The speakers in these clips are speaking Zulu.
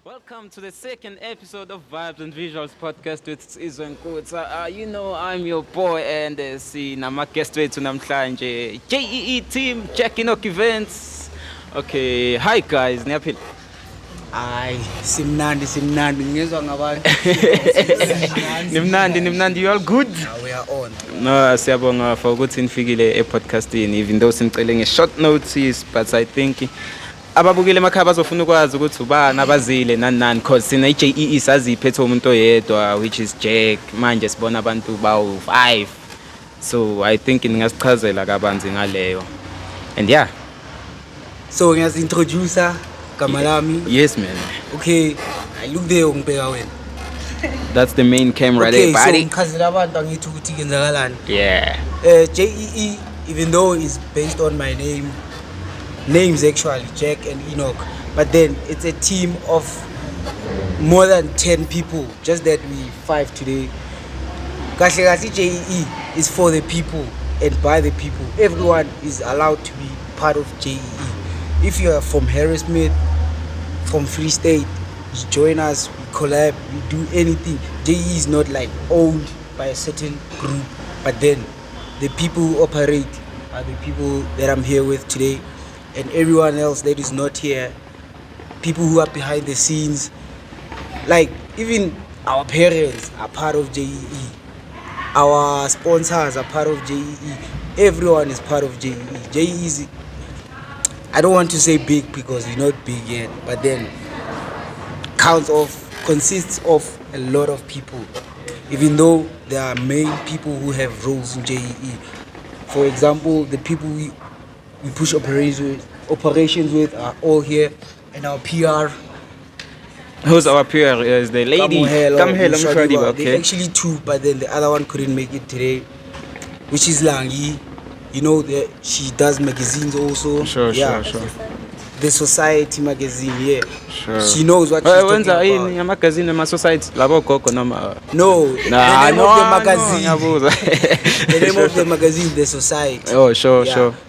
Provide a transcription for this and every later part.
Welcome to the second episode of Vibes and Visuals podcast with Sizwe Nkutha. I'm your boy and sinama guest wethu namhlanje JEE team checking out events. Okay, hi guys, niyaphila? Hayi simnandi ngizwa ngabantu. Nimnandi, you all good? We are on. No, siyabonga for ukuthi nifikile e-podcastini even though sinicele nge-short notice, but I think ababukile emakhaya bazofuna ukwazi ukuthi ubani abazile nani cause sina i-JEE saziphethe umuntu oyedwa which is Jack. Manje sibona abantu bawu-5, so I think ningasichazela kabanzi ngaleyo. And yeah, So ngiyazintroduce gama lami. yes man, Okay, I look there ngibheka wena. that's the main camera Okay, there, so buddy. ngichazela abantu angithi ukuthi kenzakalani. Yeah. JEE, even though it's based on my names actually, Jack and Enoch, but then it's a team of more than 10 people, just that we 5 today. Kahle JEE is for the people and by the people. Everyone is allowed to be part of JEE. If you are from Harrismith, from Free State, you join us, we collab, we do anything. JEE is not like owned by a certain group, but then the people who operate are the people that I'm here with today, and everyone else that is not here, people who are behind the scenes, like even our parents are part of JEE, our sponsors are part of JEE, everyone is part of JEE. JEE is, I don't want to say big because we're not big yet, but then consists of a lot of people, even though there are main people who have roles in JEE. For example, the people we push operations with are all here, and our PR. Who's our peer? Is the lady? Come here, There's okay. actually 2, but then the other one couldn't make it today, which is Langi. You know that she does magazines also. Sure. The Society magazine, yeah. Sure. She knows what she's talking Wenza about. ini amagazini ama-society labo gogo noma? No, the name of the magazine. Ngiyabuza. The name of the magazine, The Society. Oh, sure.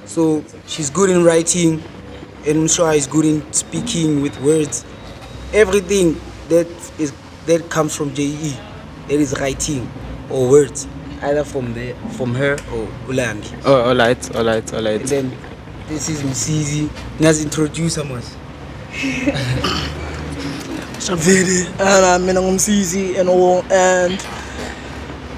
So she's good in writing, and I'm sure she's good in speaking with words. Everything that comes from JEE, that is writing or words, either from her or Ulangi. Oh, all right. And then this is Msizi. Ngiyazintroduce Amos. Shavidi, and I'm in Umsizi and all, and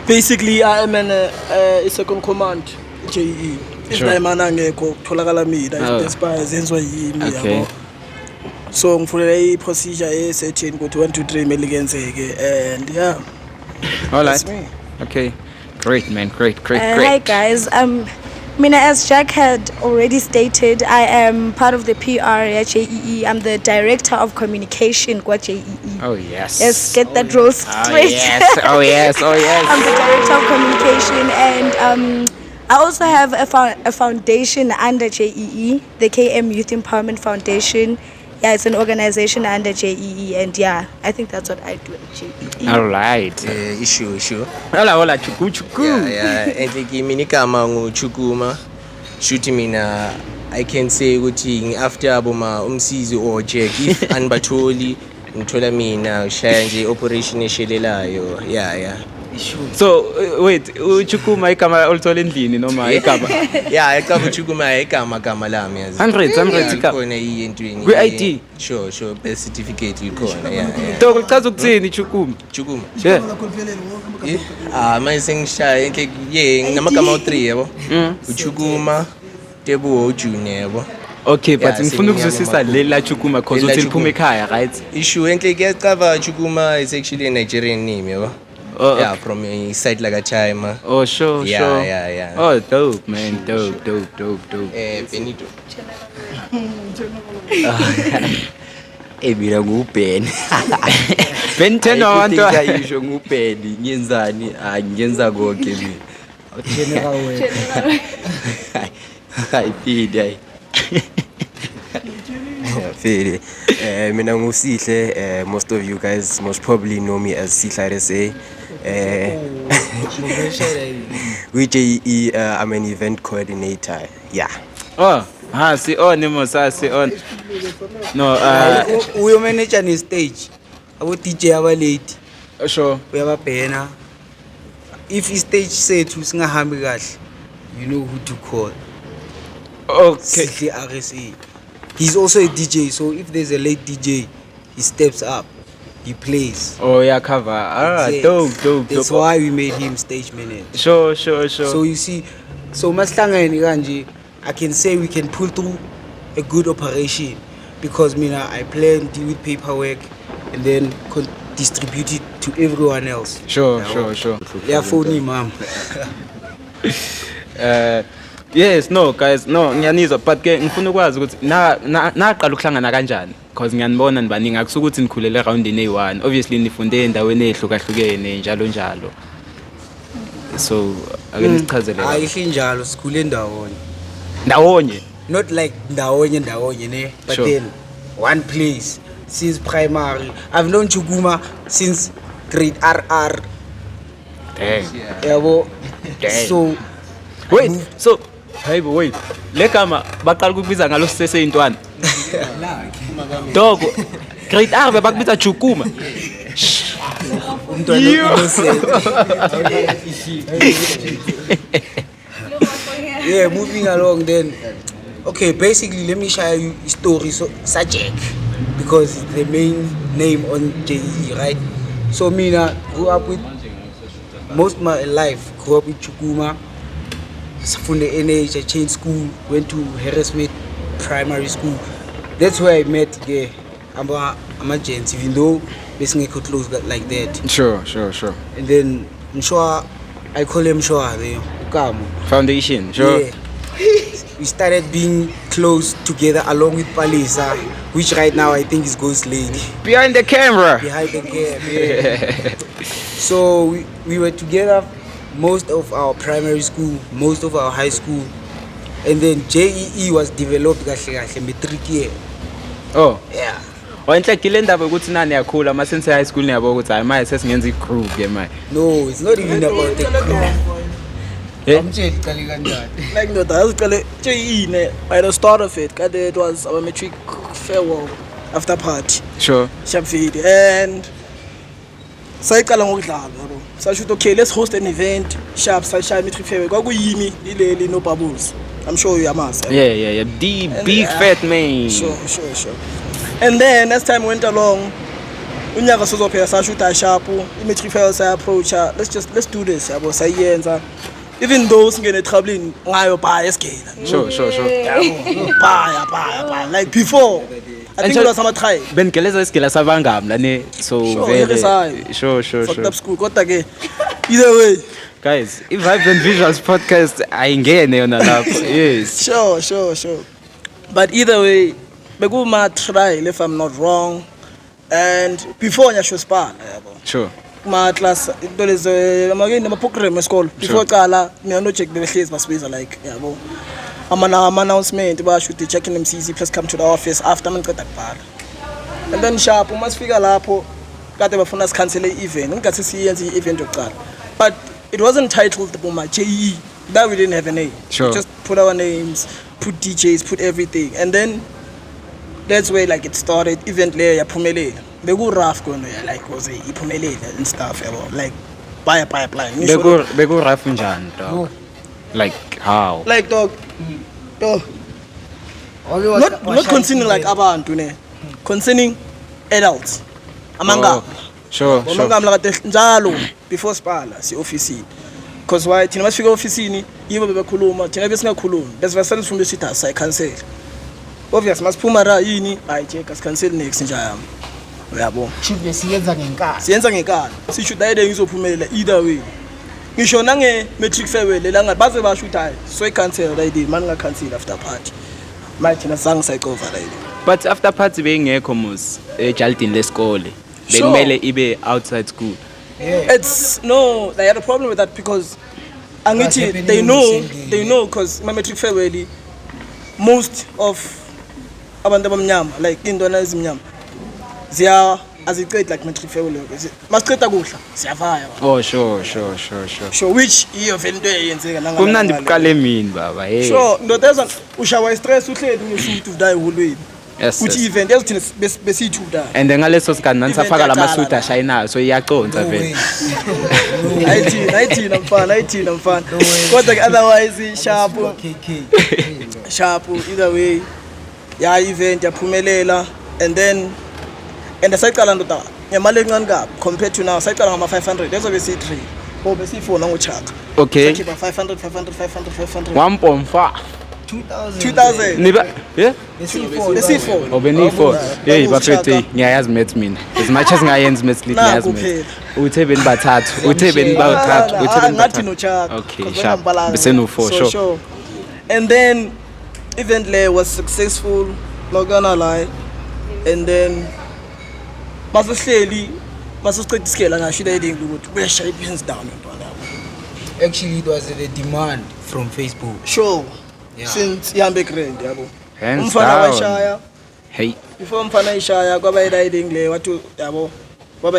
basically I am a second command JEE. It's Sure. like manangeko tholakala mina Oh. despite zenziwa yimi Okay. yabo. So ngifuna i-procedure esethen ukuthi 1 2 3 mele kenzeke, and yeah, All that's right. me. Okay. Great, man. Great. Hi guys, Mina, as Jack had already stated, I am part of the PR at JEE. I'm the director of communication at JEE. Oh, yes. Yes, get that role straight. Oh, yes. I'm the director of communication, and I also have a foundation under JEE, the KM Youth Empowerment Foundation. Yeah, it's an organization under JEE, and yeah, I think that's what I do at JEE. All right. Issue. Hola, chuku. Yeah. Enhle mina igama nguChukuma. Shuthi mina I can say ukuthi after aboma Umsizi or Jack if anibatholi ngithola mina ushaya nje operation eshelelayo. Yeah. So, wait, uchukuma igama olithola endlini noma igama? Yeah, igama uChukuma igama lami yazi. 100 igama. Khona iyentweni. Kwi-ID? Sure, birth certificate likhona. Yeah. Dog lichaza ukuthini chukuma? Chukuma. Yeah. Manje sengishaya enhle nginamagama u3 yabo. uChukuma Tebu Junior yabo. Okay, but Yeah, ngifuna sengiyama ukuzwisisa makhulu. lela chukuma cause Lela uthi liphuma Chukuma. ekhaya, right? Issue enhle kuyacava Chukuma is actually a Nigerian name yabo. Oh, Yeah, from a site like a Chima. Oh, sure. Yeah. Oh, dope, man. Dope. Benito. Mina nguBen. Ben 10 abantu. Ayisho nguBen ngiyenzani? Ngiyenza konke mina. General way. Hayi Fede. Mina nguSihle. Most of you guys most probably know me as Sihle SA. With JEE, I'm an event coordinator. Yeah. Oh, Si on si on. No, We manage on stage. Abo DJ abalate. sure. Uyababhena. If stage sethu singahambi kahle, you know who to call. Okay. Sihle RSA. He's also a DJ, so if there's a late DJ, he steps up. He plays. Oh yeah, cover. Yes. Dope. That's why we made him stage manager. Sure. So you see, so masihlangene kanje, I can say we can pull through a good operation because I plan, deal with paperwork, and then distribute it to everyone else. Sure. Yeah, phone mom. Yes, no guys, no ngiyanizwa but ke ngifuna ukwazi ukuthi naqala ukuhlangana kanjani because ngiyanibona nibaningi akusuka ukuthi nikhulele around ne1 obviously nifunde endaweni ehlukahlukene njalo so ake nisichazele Ayihle njalo sikhule ndawonye not like ndawonye ne, but Sure. then one place since primary. I've known Chukuma since grade RR. dang Yabo. Damn. So wait so wait le gama baqala ukubiza ngalo siseyintwana dog grade R bebakubiza Chukuma yeah, moving along then. Okay, basically let me share you a story. So Sajek, because it's the main name on JEE, right? So Mina grew up with most of my life, grew up with Chukuma. From the NH, I changed school, went to Harrismith Primary School. That's where I met the I'm gents, even though basically could close like that. sure And then Mshwa, I call him Mshwa, the Ukamo. foundation sure Yeah. We started being close together along with Palisa, which right now I think is Ghost Lady. behind the camera Behind the cam, yeah. So we were together most of our primary school, most of our high school. And then JEE was developed kahle matric year. oh Yeah. Enhle kile ndaba ukuthi nani yakhula ama sense high school niyabo ukuthi hayi manje sesingenza igroup ke manje No, it's not even about the group. Eh? Like no, that was JEE ne. By the start of it, it was our matric farewell after party. sure Shamfidi and sayicala ngokudlala yabo. Sasho okay, let's host an event. Sharp sunshine matric farewell. Kwakuyimi ileli no bubbles. I'm sure you amazi. yeah the big fat man Sure. And then as time went along, unyaka sozophela sasho uthi sharp i-matric farewell say approach let's do this yabo sayenza. Even though singene troubling ngayo baya esigela. sure Baya. Like before. I think it was some try. bengeleza isigila sabangami la ne so very sure Fucked up school. Kodwa ke either way. guys i-Vibes and Visuals podcast ayingene yona lapho yes Sure. But either way, bekuma trial if I'm not wrong. And before nyasho spala yabo. sure Ma class into lezo amageni ama program esikole. Before qala mina no check bebehlezi basibiza like yabo. Ama announcement basho uthi check in MCC please come to the office after mangiceda kubhala. And then sharp uma sifika lapho kade bafuna cancel i-event. Ngingathi siyenze i-event yokuqala. But it wasn't titled Boma JEE. That we didn't have a name. Sure. We just put our names, put DJs, put everything. And then that's where like it started. Event layer yaphumelela. Beku rough kono ya like was iphumelela and stuff yabo. Like buy a pipeline. beku rough njani dog like how Like dog. Not concerning like abantu ne. Concerning adults. Amanga. Sure. Amanga kade njalo before spala si office. Because why thina masifika office yibo bebekhuluma thina besingakhulumi bese vasale sifunde sithi asay cancel. Obvious masiphuma ra yini ayi check as cancel next nje yami. Uyabo. Should be siyenza ngenkani. Siyenza ngenkani. Sisho dayide ngizophumelela either way. Ngisho nange matric farewell la baze basho uthi hayi so cancel dayide manje nga cancel after party. Manje thina sange sayikova dayide. But after party bengekho mos ejaldini lesikole bekumele ibe outside school Yeah. It's no, they had a problem with that because angithi happening they on the know same day. because my matric farewell most of abantu abamnyama like indona ezimnyama ziya aziqedi like matrifeyo lokho masiqeda kudla siyavaya Oh sure. sure which iyo vele into eyenzeka Kumnandi buqale emini baba. Hey. sure ndodeza ushawa stress uhleli uneshoot udayi holweni Yes. uthi event yazothina besiyithuda And ngaleso sikhathi nanisafaka Event yaqala lamasuit ashayinayo so iyaconsa No way. vele. ayithina mfana kodwa ke otherwise sharp KK. either way ya event yaphumelela and sayicala ndoda ngemali encane kabi compared to now sayicala ngama 500 ezobe siyi 3 besiyi4 nangochaka Okay. sakhipha 500 1.5. 2000 Niba yeah? besiyi4 Obeni4. Hey Uchaga. bafethu ngiyayazi maths mina. As much as ngayenza maths league ngiyazi Naku maths. Uthe beni bathathu. Uthe beni bathathu. Uthe beni ngathi bathathu. nochaka Okay, sharp. Bese no 4 sure. and then event le was successful not gonna lie and then masihleli masisiqeda isikela ngasho ile idea ukuthi uyashaya ipins down ntwana Actually, it was the demand from Facebook. sure Yeah. since ihambe grand yabo Hands umfana down. washaya Hey. before umfana ishaya kwaba i-riding le wathi yabo kwaba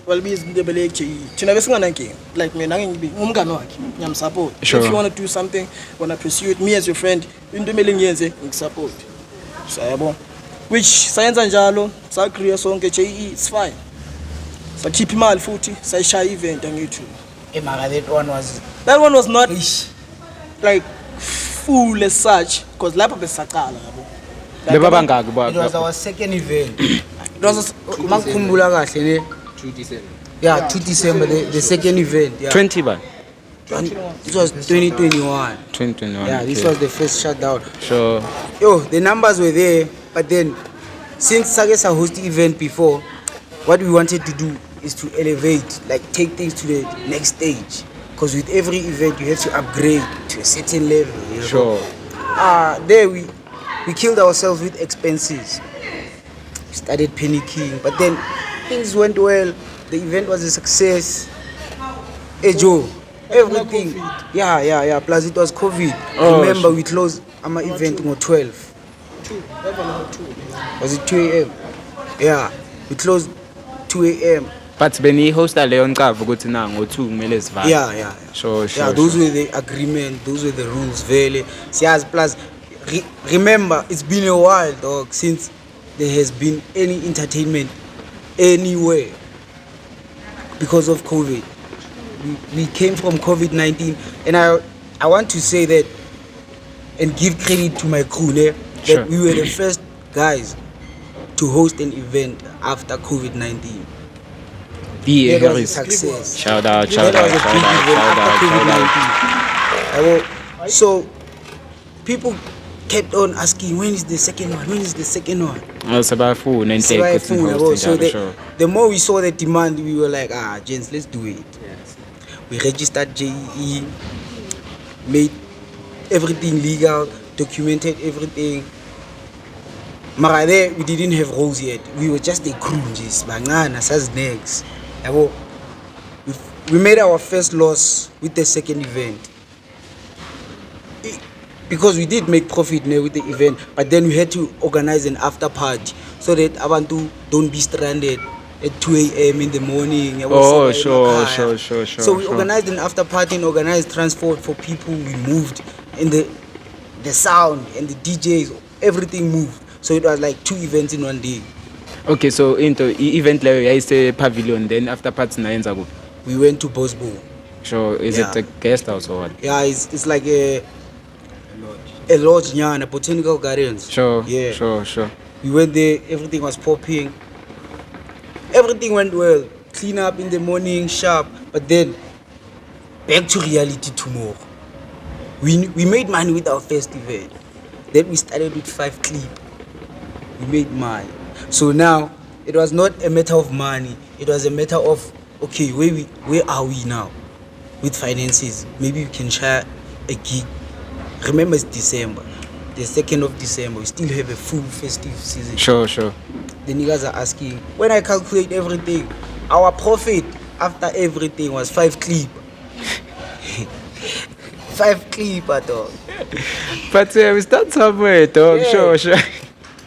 walibiza into ebele JEE thina besinganankinga like mina ngumngane wakhe ngiyamsupport Sure. if you want to do something wanna pursue it me as your friend into emele ngiyenze ngikusupport so yabo which sayenza njalo sa-agree sonke JEE it's fine sakhipha imali futhi sayishaya event angithi Mara, that one was not Ish. like full as such because lapho besisaqala yabo Leba bangaki It was ba? our second event. it was Makukhumbula kahle ne. 2 December. Yeah, 2 December, the second event. Yeah. 20 ba? It was 2021. 2021. Yeah, this okay. was the first shutdown. Sure. Yo, the numbers were there, but then since Sagesa hosted the event before, what we wanted to do is to elevate, like take things to the next stage. Because with every event, you have to upgrade to a certain level. You know? Sure. There we killed ourselves with expenses. We started panicking, but then things went well. The event was a success. Hey Joe, everything. Yeah. Plus it was COVID. Oh, Remember, we closed our event on 12. Was it 2 a.m.? Yeah, we closed 2 a.m. But beni hosta leyo ncavu ukuthi na ngo2 kumele sivale. Yeah. Sure. Yeah, those were the agreement, those were the rules, vele. Siyaz plus remember it's been a while dog since there has been any entertainment anywhere because of COVID. We came from COVID-19 and I want to say that and give credit to my crew there that Sure. we were the first guys to host an event after COVID-19. Yeah, That was a success. Shout out. That was a big event after COVID-19. So people kept on asking when is the second one. Sebafuna inhleko Sebayafuna, yabo. So sure. the more we saw the demand, we were like, gents, let's do it. We registered JEE, made everything legal, documented everything. Mara there, we didn't have roles yet. We were just a crew, just bangana, sas next. We made our first loss with the second event. Because we did make profit with the event, but then we had to organize an after party so that Abantu don't be stranded at 2 a.m. in the morning. Oh, sure. So we organized an after party and organized transport for people. We moved and the sound and the DJs, everything moved. So it was like 2 events in one day. Okay, so into event leyo yayise pavilion then after party nayenza kuphi? We went to Bosbo. Sure, is Yeah. it a guest house or what? Yeah, it's like a lodge, a botanical gardens. Sure. Yeah. Sure. We went there, everything was popping. Everything went well. Clean up in the morning, sharp. But then, back to reality tomorrow. We made money with our first event. Then we started with 5 clip. We made money. So now, it was not a matter of money. It was a matter of, okay, where are we now? With finances. Maybe we can share a gig. Remember, it's December. The 2nd of December. We still have a full festive season. Sure. The niggas are asking, when I calculate everything, our profit after everything was 5 clip. 5 clip at all. But we start somewhere, dog. Yeah. Sure.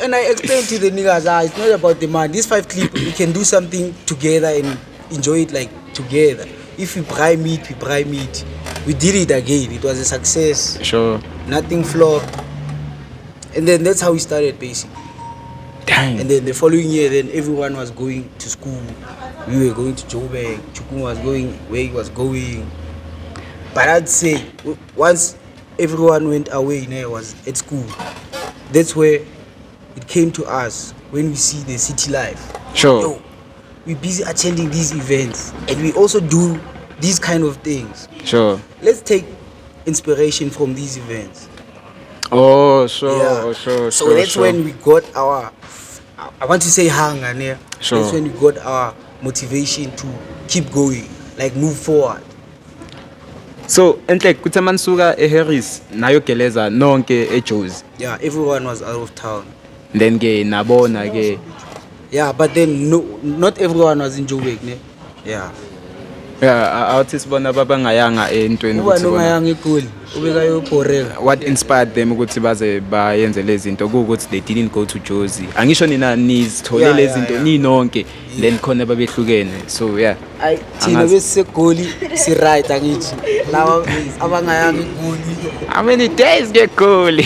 and I explained to the niggas, it's not about the man. This 5 clip, we can do something together and enjoy it like together. If we buy meat, we buy meat. We did it again. It was a success. Sure. Nothing flopped. And then that's how we started basically. Dang. And then the following year, then everyone was going to school. We were going to Joburg. Chukun was going where he was going. But I'd say once everyone went away, was at school. That's where it came to us when we see the city life. Sure. Yo, we're busy attending these events and we also do these kind of things. Sure. Let's take inspiration from these events. Oh, sure. Yeah. Sure. So that's when we got our, I want to say hunger, yeah. Sure. That's when we got our motivation to keep going, like move forward. So enhle kuthi mansuka eHarris nayo geleza nonke eJozi. Yeah, everyone was out of town. Then ke nabona ke. Yeah, but then no, not everyone was in Joburg, ne? Yeah. Yeah, awuthi sibona babangayanga entweni Uba ukuthi bona. nongayanga eGoli, ubeka yoboreka. What inspired them ukuthi baze bayenze lezi zinto ukuthi they didn't go to Jozi. Angisho nina nizithole lezi zinto ninonke then khona babehlukene. So yeah. Ay thina besegoli si right angithi. Lawa abangayanga eGoli. How many days get goal?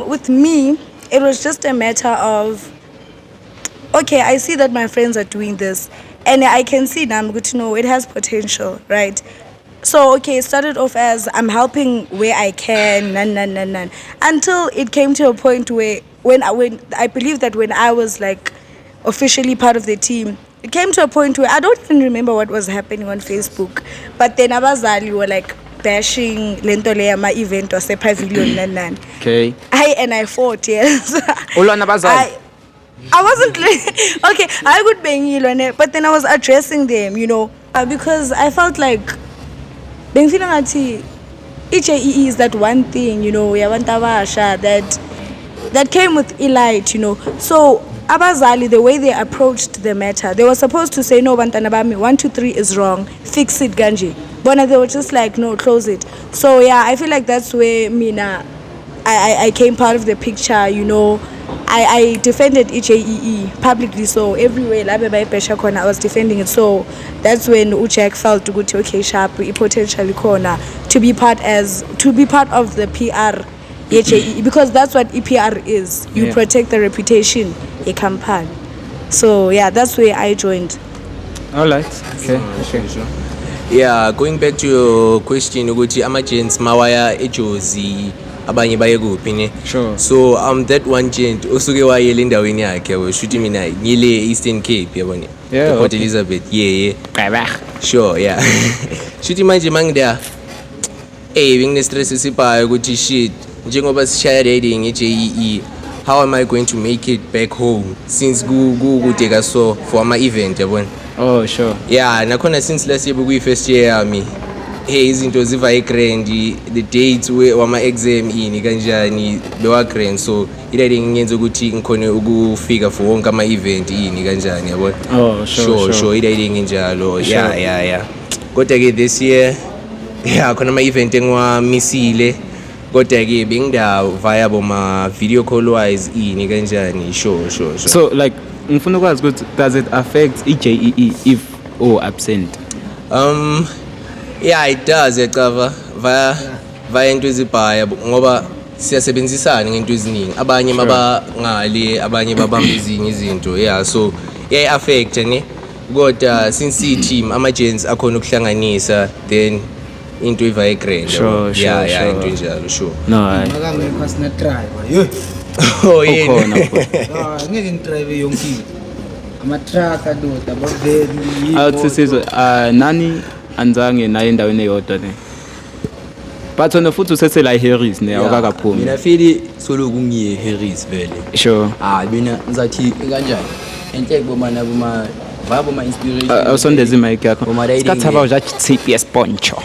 With me, it was just a matter of, okay, I see that my friends are doing this, and I can see now, I'm good to know it has potential, right? So, okay, it started off as I'm helping where I can, until it came to a point where when I believe that when I was like officially part of the team, it came to a point where I don't even remember what was happening on Facebook, but then abazali were like bashing lento le yama event or pavilion Okay. I fought, yes. Ulwana abazali. I wasn't okay, I could be, but then I was addressing them, because I felt like JEE is that one thing, that came with elite, So abazali, the way they approached the matter, they were supposed to say no, bantana bami, 1 2 3 is wrong, fix it, Ganji. But they were just like, no, close it. So yeah, I feel like that's where Mina, I came part of the picture, I defended JEE publicly, so everywhere I was defending it. So that's when Uchek felt to go to okay sharp potentially corner to be part of the PR JEE, because that's what EPR is. You protect the reputation a company. So yeah, that's where I joined. All right. Okay. Sure. Yeah, going back to your question ukuthi ama-gents mawaya eJozi abanye baye kuphi ne? Sure. So that one gent usuke wayele endaweni yakhe yabo shuthi mina ngile Eastern Cape yabona. Yeah, Port okay. Elizabeth. Yeah. Qaba. Sure, yeah. Shuthi manje mangida ngine stress siphayo ukuthi shit njengoba sishaya riding eJEE, how am I going to make it back home since kude kaso for ama event yabona? Oh, sure. Yeah, nakhona since last year bukuyi first year yami. Hey, izinto ziva grand, the dates wama exam ini kanjani bewa grand, so riding ngenza ukuthi ngikhone ukufika for wonke ama event ini kanjani yabona. Oh, sure. Riding njalo. Yeah. Kodwa ke this year khona ama event engwamisile. Kodwa ke bengida via boma video call wise ini kanjani. Sure. So like ngifuna ukwazi ukuthi does it affect JEE if absent? Yeah, it does yacava via into ezibhaya ngoba siyasebenzisana ngento eziningi, abanye baba ngale, abanye babamba ezinye izinto. Yeah, so affect ne, kodwa since team ama-gents akhona ukuhlanganisa then into iva grand. Sure. Into enjalo. Sure. No. Makangekho sina driver. Oh yeah. Ngeke ngidrive yonke into. Ama-truck adoda baveli. Awuthi sizwe nani anzange naye endaweni eyodwa ne. But wena futhi usethe la eHarris ne awukakaphumi. Mina feel solo kungiye eHarris vele. Sure. Mina ngizathi kanjani? Enhle bomana boma inspiration. Awusondeza imic yakho. Sikathaba ujathi TPS poncho.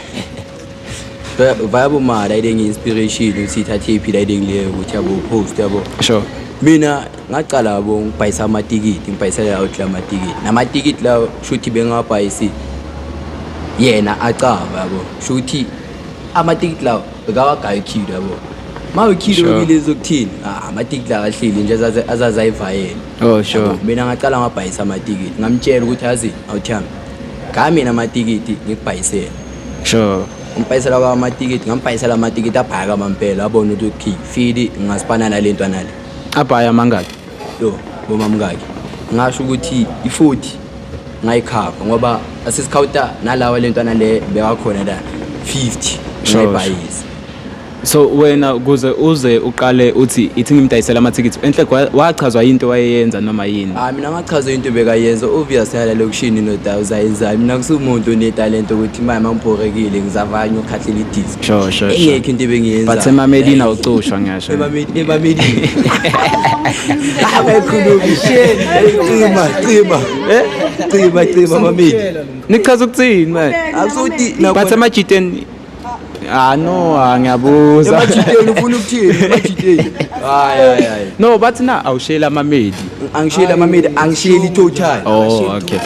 Vaya boma riding inspiration uthi thathe iphi riding leyo ukuthi yabo post yabo. Sure. Mina ngaqala yabo ngibhayisa amatikiti, ngibhayisela out la amatikiti. Namatikiti lawo shuthi bengabhayisi yena acaba yabo. Shuthi amatikiti lawo bekawagayikhiwe yabo. mawukhile zokuthini amatikiti la kahlili nje azazayivayela Oh sure. mina ngaqala ngabhayisa amatikiti ngamtshela ukuthi yazi awuthami ngami namatikiti ngikubhayisela Sure. ngibhayisela kwamatikiti ngambhayisela amatikiti abhaya kwamampela abona ukuthi fili ngasipana nalento nale Abhaya mangaki? yo bomamkakhe ngasho ukuthi i40 ngayikhapha ngoba asisikhawuta nalawa lentwana le bewakhona la 50 ngayibhayisa. So wena kuze uze uqale uthi ithi ngimdayisela amathikithi enhle wachazwa into wayeyenza noma yini? Mina ngachaza into bekayenza obvious yala lokushini noda uzayenza mina kusumuntu onetalent ukuthi manje ngibhorekile ngizavanya ukhathlela idisc. Sure. Engekho into bengiyenza. But eMamedina ucushwa ngiyasho. eMamedina. Abakhulumi cima Mamedi. Nichaza ukuthini manje? Akuthi But eMajiteni no ngiyabuza. Emajiteni ufuna ukuthini emajiteni? Hayi. No but na awushela Mamedi. Angishela Mamedi angisheli total. Oh okay.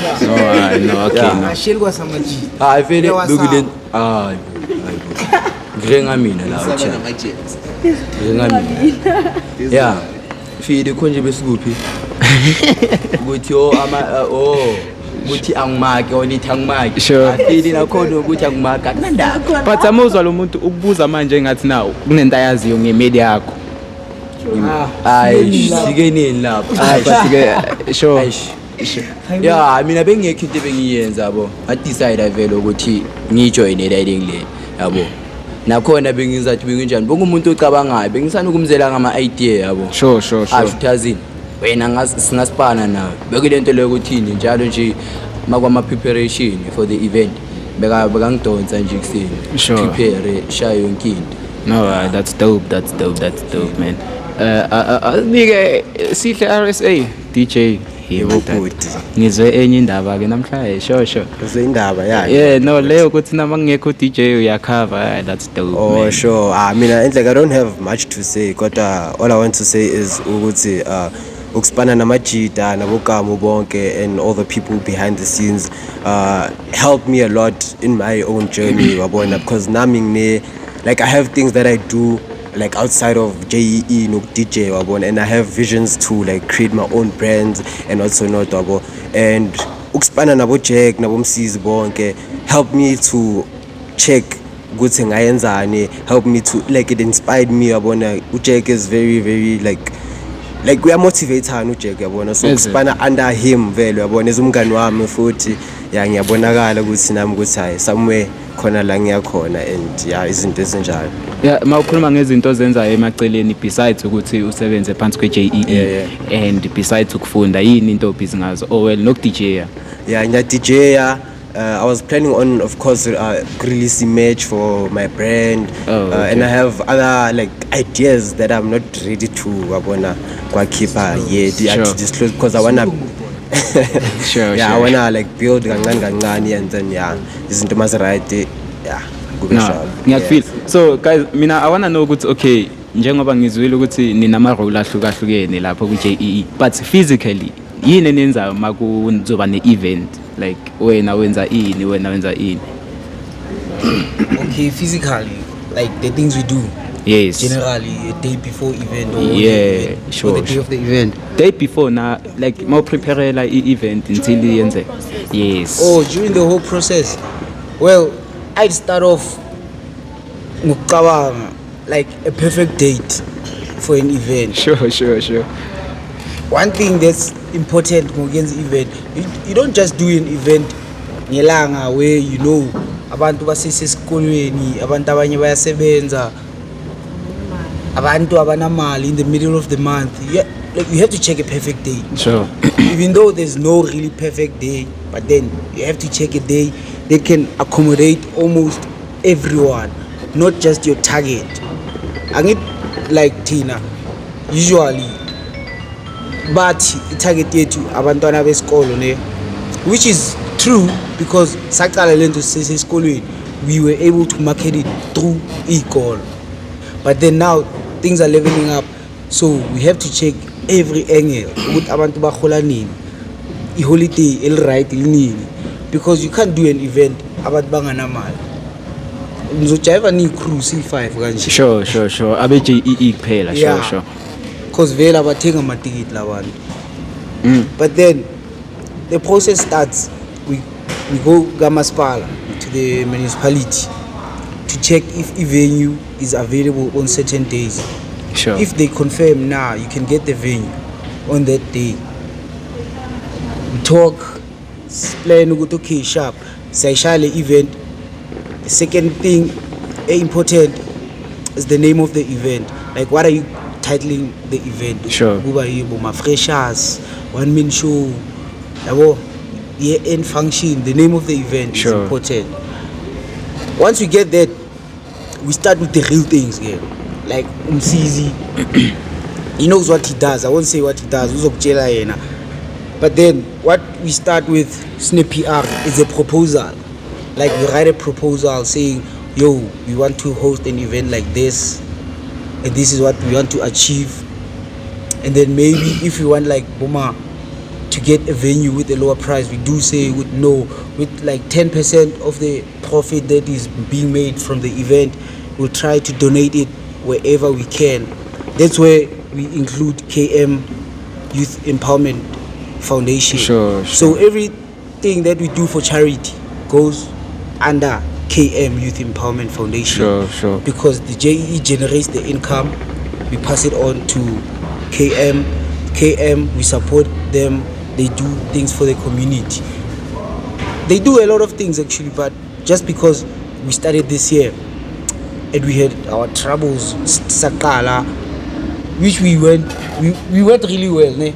No okay. Asheli kwasamaji. Hayi vele lokule hayi. Ngirenga mina la uthini. Ngirenga mina. Yeah. Fide konje besikuphi? Ukuthi ukuthi angimake olithi angimake. Sure. Afili nakhona ukuthi angimake akunandaba. But amuzwa lo muntu ukubuza manje ngathi nawo kunento ayaziyo ngemedia yakho. Hayi sikenini lapho. But sure. Yeah, mina bengekho into bengiyenza yabo. I decide vele ukuthi ngijoin e-riding le yabo. Nakhona bengizathi benginjani bongumuntu ocabangayo bengisana ukumzela ngama idea yabo. Sure. Ashutazini wena singasipana nawe bekulento leyo ukuthini njalo nje makwama preparation for the event bekangidonsa nje kuseni prepare shayo yonke into. No, that's dope man. Nike sihle RSA DJ Yebo good. ngizwe enye indaba ke namhlanje sure. Uze indaba yani. Yeah, no leyo ukuthi nama ngekho DJ uyacover that's dope. Oh man. sure. I mean I don't have much to say but all I want to say is ukuthi ukusipana namajita nabokamo bonke and all the people behind the scenes helped me a lot in my own journey wabona because nami like I have things that I do like outside of JEE no DJ wabona and I have visions to like create my own brands and also not wabo and ukusipana nabo Jack nabo Msizi bonke help me to check ukuthi ngayenzani help me to like it inspired me wabona uJack is very like we are motivated uJack yabona so ukusipana under him vele yabona ezumngani wami futhi ya ngiyabonakala ukuthi nami ukuthi hayi somewhere khona la ngiyakhona and izinto ezinjalo. Yeah, mawukhuluma ngezinto ozenzayo emaceleni besides ukuthi usebenze phansi kwe JEE and besides ukufunda yini into obhizi ngazo no DJ ngiya DJ I was planning on of course release merch for my brand and I have other like ideas that I'm not ready to wabona kwakhipha yet to disclose because I wanna sure. I wanna like build kancane and then izinto mase right ngiyakufeel. So guys mina I wanna know ukuthi okay njengoba ngizwile ukuthi ninama role ahlukahlukene lapho ku JEE but physically yini nenzayo makuzoba ne-event like wena wenza ini? Okay, physically, like the things we do. Yes. Generally, a day before event or sure. the day of the event. Day before na like more prepare like event until yenze. Yes. Oh, during the whole process. Well, I'd start off ngicabanga like a perfect date for an event. Sure. One thing that's important against event, you don't just do an event ngelanga where you know abantu basesesikolweni abantu abanye bayasebenza abantu abanamali in the middle of the month. Like you have to check a perfect day. Sure. Even though there's no really perfect day, but then you have to check a day that can accommodate almost everyone, not just your target. And it like Tina usually but target yethu abantwana besikolo ne, which is true because saqala lento sesesikolweni we were able to market it through e-call, but then now things are leveling up so we have to check every angle ukuthi abantu bahola nini, i-holiday eli right linini, because you can't do an event abantu banganamali. ngizojiva ni-crew C5 kanje. Sure abe JEE kuphela sure Cause vele abathenga amatikiti labantu. But then the process starts, we go kamasipala to the municipality to check if a venue is available on certain days. sure If they confirm now, you can get the venue on that day. We talk, plan ukuthi okay sharp sayishaya le event. The second thing important is the name of the event. Like what are you titling the event? Sure. Kuba yibo ma freshers, one man show, yabo, year-end function. The name of the event is Sure. important. Once we get that, we start with the real things here. Like Umsizi, he knows what he does. I won't say what he does. Uzokutshela yena. But then what we start with Snippy R is a proposal. Like we write a proposal saying, yo, we want to host an event like this, and this is what we want to achieve. And then maybe if we want like Boma to get a venue with a lower price, we do say with like 10% of the profit that is being made from the event, we'll try to donate it wherever we can. That's where we include KM Youth Empowerment Foundation. Sure. So everything that we do for charity goes under KM Youth Empowerment Foundation. Sure Because the JEE generates the income, we pass it on to KM. KM, we support them. They do things for the community. They do a lot of things actually, but just because we started this year and we had our troubles, Sakala, which we went really well, ne?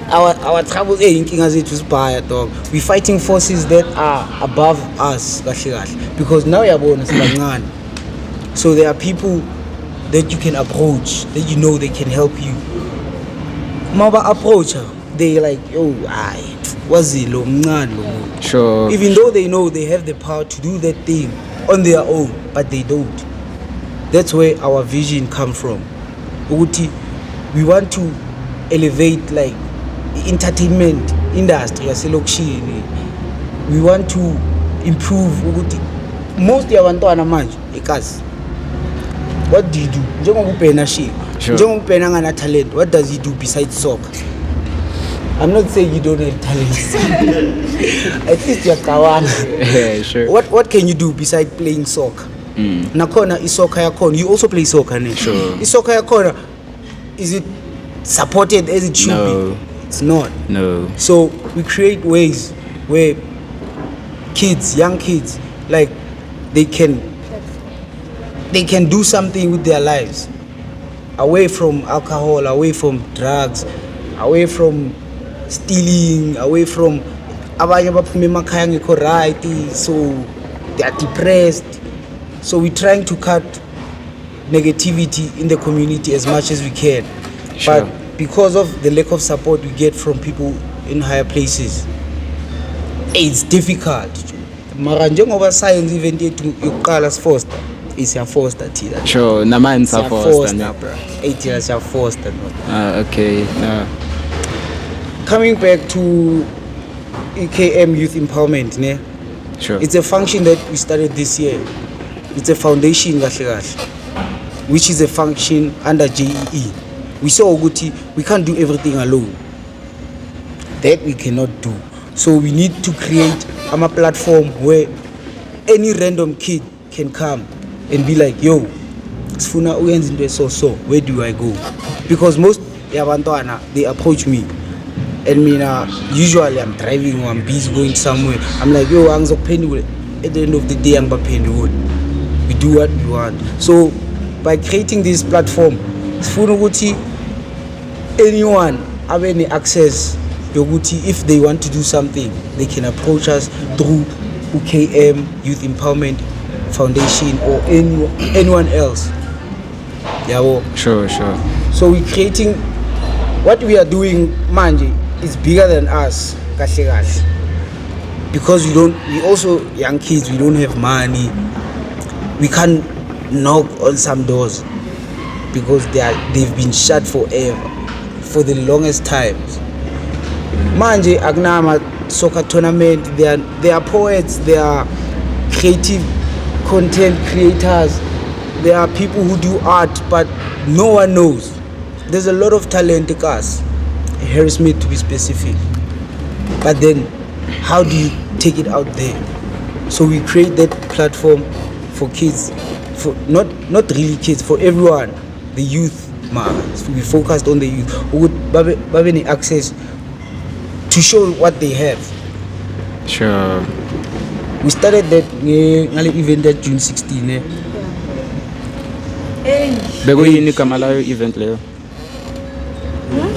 Our troubles, dog. We're fighting forces that are above us, because now you're born as so there are people that you can approach, that you know they can help you. Maba approach her, they like, sure even though they know they have the power to do that thing on their own, but they don't. That's where our vision comes from. Ukuthi, we want to elevate like entertainment industry yaselokishini. We want to improve ukuthi most yabantwana manje ekazi. What do you do? Njengoba ubhena shit. Njengoba ubhena ngana talent, what does he do besides soccer? I'm not saying you don't have talent. At least you're kawana. yeah sure What can you do besides playing soccer? Nakhona isoccer yakhona, you also play soccer, ne? Sure. Isoccer yakhona, is it supported as it should No. be? It's not. no So we create ways where young kids, like they can do something with their lives, away from alcohol, away from drugs, away from stealing, away from abanye baphume emakhaya ngekho right, so they are depressed. So we're trying to cut negativity in the community as much as we can. Sure. But because of the lack of support we get from people in higher places, it's difficult. Mara njengoba science event yethu yokuqala sifoster, isiyafoster thina. sure namanje safoster bro. 8 years siyafoster no. Okay Coming back to EKM Youth Empowerment, ne? sure It's a function that we started this year. It's a foundation kahle kahle, which is a function under JEE. We saw ukuthi we can't do everything alone. That we cannot do. So we need to create a platform where any random kid can come and be like, yo, sifuna uyenza into so where do I go? Because most yabantwana, they approach me. And usually I'm driving or I'm busy going somewhere. I'm like, yo, angizokuphendula. At the end of the day, angibaphenduli. We do what we want. So by creating this platform, sifuna ukuthi anyone have any access yokuthi if they want to do something, they can approach us through UKM Youth Empowerment Foundation or anyone else. Yabo. sure So we're creating, what we are doing manje is bigger than us, kahle kahle. Because we also young kids, we don't have money. We can't knock on some doors because they've been shut forever, for the longest times. Manje akunama soccer tournament, they are poets, they are creative content creators, there are people who do art, but no one knows. There's a lot of talent in us, Harry Smith to be specific. But then, how do you take it out there? So we create that platform for kids, for not really kids, for everyone, the youth. So we focused on the youth who would have any access to show what they have. Sure. We started that event at June 16. Bekuyini igama layo event leyo?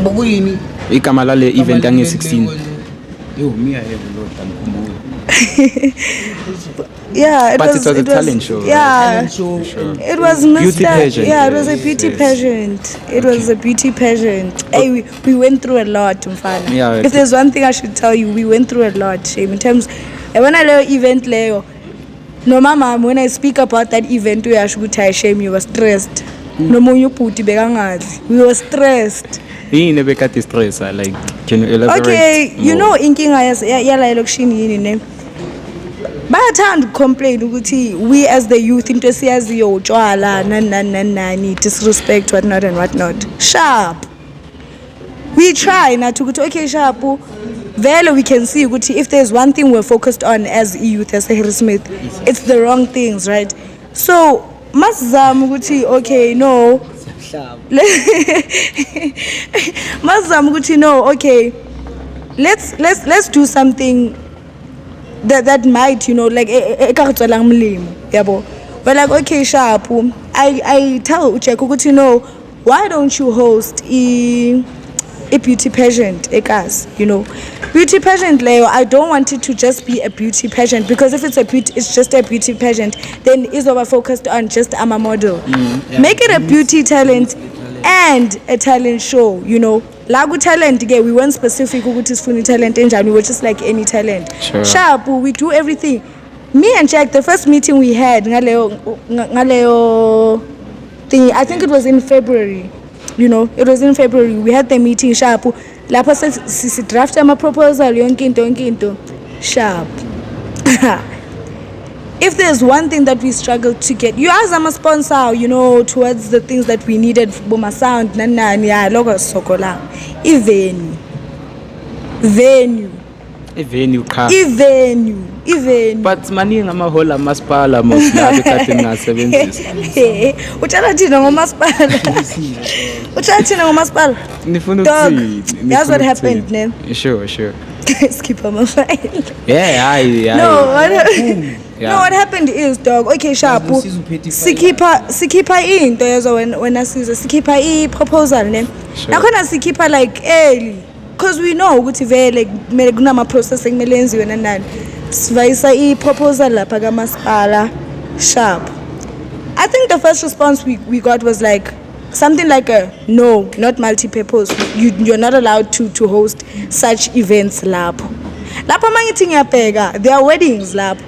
Bekuyini? Igama lale event yange 16. Yo, me I have a lot of Yeah, But it was a talent show, Yeah, talent show. Sure. it was Beauty pageant, Yeah, it was a yes, beauty yes. pageant. It was a beauty pageant. Hey, we went through a lot, Mfana. Yeah, If there's one thing I should tell you, we went through a lot, Shame. In terms, when I leo event leo, no mama, when I speak about that event, we are shame you were stressed. No more you put we were stressed. Yini bekade stress like can you elaborate? Okay, you more? know inkinga yala elokishini yini ne. Bayathanda complain ukuthi we as the youth into siyaziyo utshwala nani disrespect whatnot and whatnot. Sharp. We try not to go okay sharp. Vele we can see ukuthi if there's one thing we're focused on as youth as Harry Smith, it's the wrong things, right? So masizama ukuthi okay no masizama ukuthi no okay let's do something that might, you know, like ekaritselang molemo yabo. We're like okay sharp. I tell Ucheko ukuthi no, why don't you host a beauty pageant ekas, you know. Beauty pageant Leo, I don't want it to just be a beauty pageant, because if it's just a beauty pageant, then it's over focused on just I'm a model. Make it a beauty talent and a talent show, you know. Lagu talent again, we weren't specific ukuthi sifuna talent enjani, we were just like any talent. Sure. Sharp, we do everything. Me and Jack, the first meeting we had ngaleo thing, I think it was in February. You know, it was in February. We had the meeting sharp. Lapha sisi draft ama proposal yonke into sharp. If there's one thing that we struggled to get, you as a sponsor, you know, towards the things that we needed, Boma Sound, Nani, logo Sokola, venue, car. venue. But maningi amahall amasipala mosla bekade ngasebenzisa. Utshala thina ngomasipala. Utshala thina ngomasipala. Nifuna Dog, ukuthini? that's what happened, ne? Sure. Skip on my file. Yeah. No, what happened is, dog, okay, sharp. Sikipa into yazo when asiza sikipa proposal ne. Nakhona sikipa like early, because we know ukuthi vele kumele kunama processing kumele enziwe nanani. Sivayisa proposal lapha kamasipala sharp. I think the first response we got was like something like a no, not multi-purpose. You're not allowed to host such events lapho. Lapho mangithi ngiyabheka, there are weddings lapho.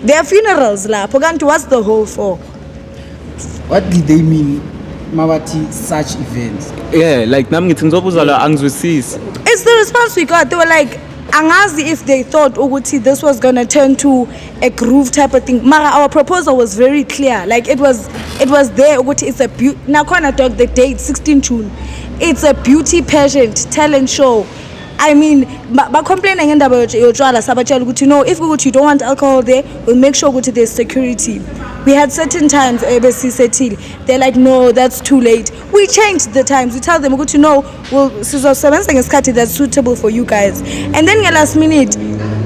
There are funerals lapho. Kanti what's the whole for? What did they mean, Mawati, such events? Yeah, like nami ngithi ngizobuzala angizwisisi. It's the response we got. They were like, angazi if they thought ukuthi this was gonna turn to a groove type of thing. Mara, our proposal was very clear. Like it was there ukuthi it's a beauty. Nakhona dog the date 16 June. It's a beauty pageant talent show. I mean, complaining ngendaba yotshwala sabatshela ukuthi no, if you don't want alcohol there, we'll make sure ukuthi there's security. We had certain times they're like no, that's too late. We changed the times. We tell them ukuthi no, well sizosebenza ngesikhathi that's suitable for you guys. And then last minute,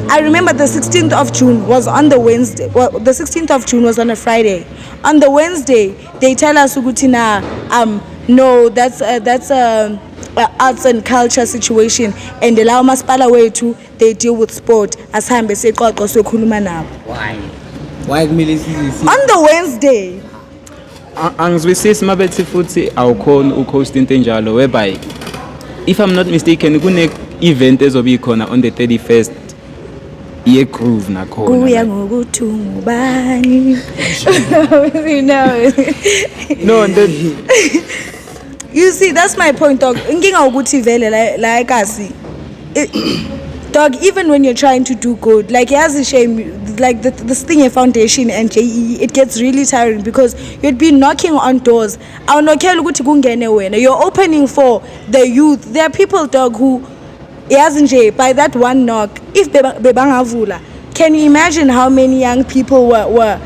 I remember the 16th of June was on the Wednesday. Well, the 16th of June was on a Friday. On the Wednesday, they tell us ukuthi no, that's arts and culture situation, and allow masipala wethu they deal with sport asihambe seqoqo sokhuluma nabo. Why kumele sizisi? On the Wednesday, Angizwisisi mabethi futhi awukhona uhost into enjalo whereby if I'm not mistaken kune event ezobe ikhona on the 31st ye groove nakhona. kuya ngokuthi ngubani. No, then You see, that's my point. Inkinga ukuthi vele like asi dog, even when you're trying to do good, like as a shame, like this thing a foundation and JEE, it gets really tiring because you'd be knocking on doors. You're opening for the youth. There are people, dog, who by that one knock, if bebangavula, can you imagine how many young people were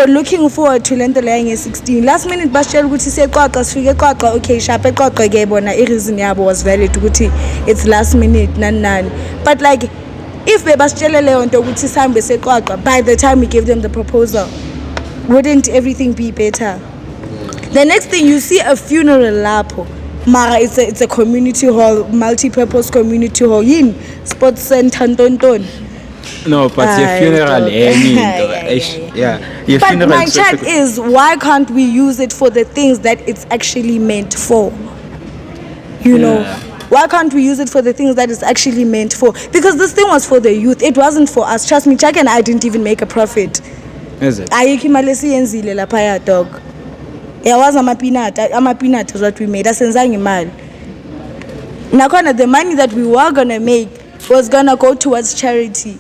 looking forward to lento leyo 16 last minute basitshela ukuthi siyeqwaqa sifike eqwaqa okay sharp eqwaqa ke bona i-reason yabo was valid ukuthi it's last minute nani but like if bebasitshele leyo nto ukuthi sihambe seqwaqa by the time we gave them the proposal, wouldn't everything be better? The next thing you see a funeral lapho, mara it's a community hall, multi-purpose community hall, yin sports center ntonton. No, but your funeral, your but funeral. My chat is, why can't we use it for the things that it's actually meant for? You know, why can't we use it for the things that it's actually meant for? Because this thing was for the youth. It wasn't for us. Trust me, Jack and I didn't even make a profit. Is it? Ayikho imali esiyenzile lapha ya dog. Yawazi amapinata is what we made. Asenzanga imali. Nakhona the money that we were gonna make was gonna go towards charity.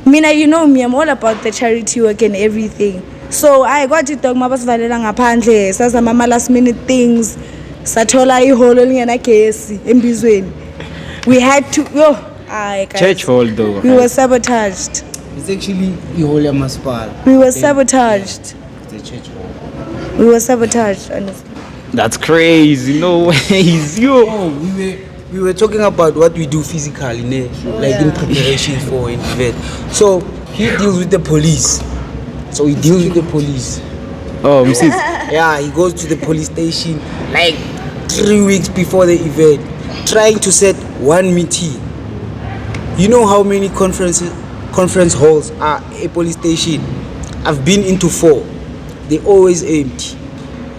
Mina, you know me, I'm all about the charity work and everything. So I got it, dog, mabasivalela ngaphandle, sasa mama last minute things, sathola iholo lingenagesi embizweni. We had to guys. Church hall though. We were sabotaged. It's actually Iholia Maspal. We were sabotaged. The church hall. We were sabotaged, honestly. That's crazy. No ways, yo. Oh, we were talking about what we do physically, in preparation for an event. So he deals with the police. So he deals with the police. Oh, Mrs. Yeah, he goes to the police station like 3 weeks before the event, trying to set one meeting. You know how many conference halls are a police station? I've been into 4. They're always empty.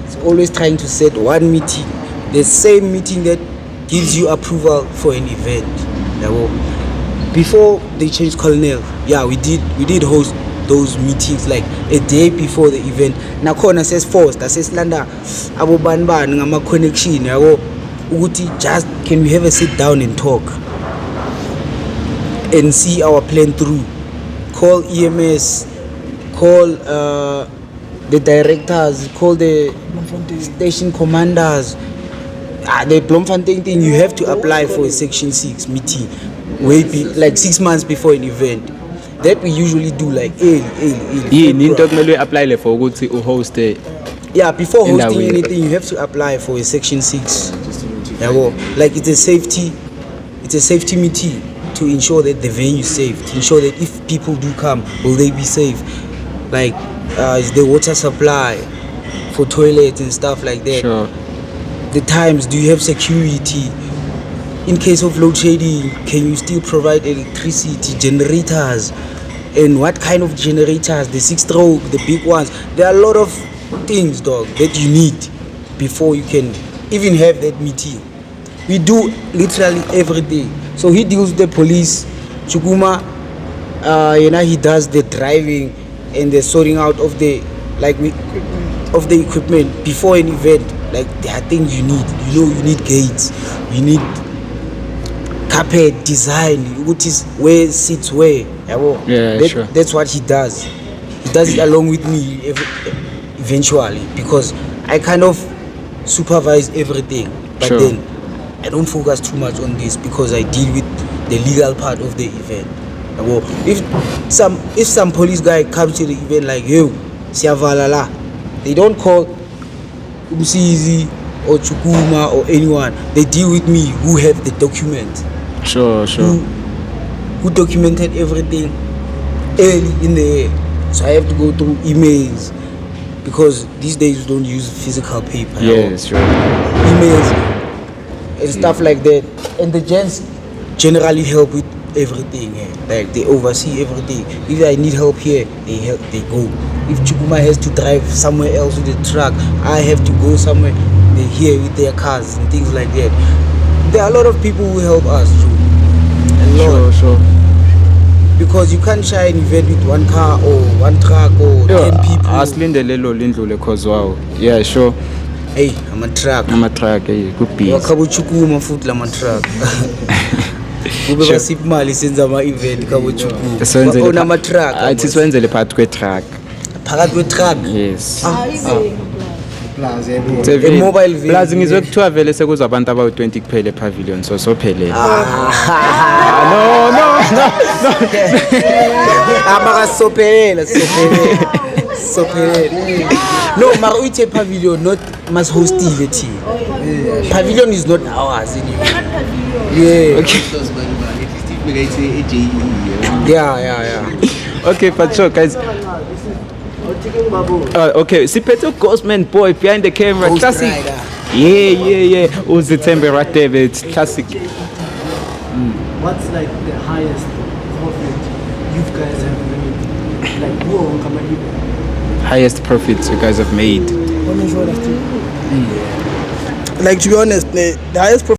It's always trying to set one meeting, the same meeting that gives you approval for an event. Before they changed colonel, we did host those meetings like a day before the event. Nakhona says forced, says landa abo banban ngama connection ukuthi just can we have a sit down and talk and see our plan through. Call EMS, call the directors, call the station commanders. The Bloemfontein thing, you have to apply for a Section 6 meeting like 6 months before an event. That we usually do like early. Apply for ukuthi host it. Yeah, before hosting anything, you have to apply for a Section 6. Like it's a safety meeting to ensure that the venue is safe, to ensure that if people do come, will they be safe? Like is the water supply for toilets and stuff like that. Sure. The times, do you have security? In case of load shedding, can you still provide electricity, generators? And what kind of generators? The 6-stroke, the big ones. There are a lot of things, dog, that you need before you can even have that meeting. We do literally everything. So he deals with the police. Chukuma, he does the driving and the sorting out of the equipment before an event. Like there are things you need. You need gates. You need carpet design. Which is where sits where. Sure. That's what he does. He does it along with me eventually because I kind of supervise everything. But then I don't focus too much on this because I deal with the legal part of the event. If some police guy comes to the event like siyavala, they don't call Umsizi or Chukuma or anyone. They deal with me who have the document. Sure. Who documented everything early in the year. So I have to go through emails because these days we don't use physical paper. Yes, sure. Emails and stuff like that. And the gents generally help with everything. Like they oversee everything. If I need help here, they go. If Chukuma has to drive somewhere else with the truck, I have to go somewhere. They're here with their cars and things like that. There are a lot of people who help us too. Sure. Because you can't share an event with one car or one truck or 10 people. Yeah, sure. Hey, I'm a truck. Good piece. Chukuma foot, I'm a truck. kube Sure. basipha imali senza ama-event kabochuku Senzele ona ama-truck athi siwenzele phakathi kwe-truck. phakathi kwe-truck Yes. mobile vein. Plus ngizwe kuthiwa vele sekuzwa abantu abawu-20 kuphela epavilion so sophelele. abakasophelela sophelela no mara uyithe pavilion not masihostile thina pavilion is not ours anyway yeah Okay. yeah Okay, but sure guys. Okay, siphethe Ghostman boy behind the camera. Ghost Classic. Rider. Yeah. Uzithembe Radebe, it's classic. What's like the highest profit you guys have made? Like who on company? Highest profits you guys have made. Like to be honest, the highest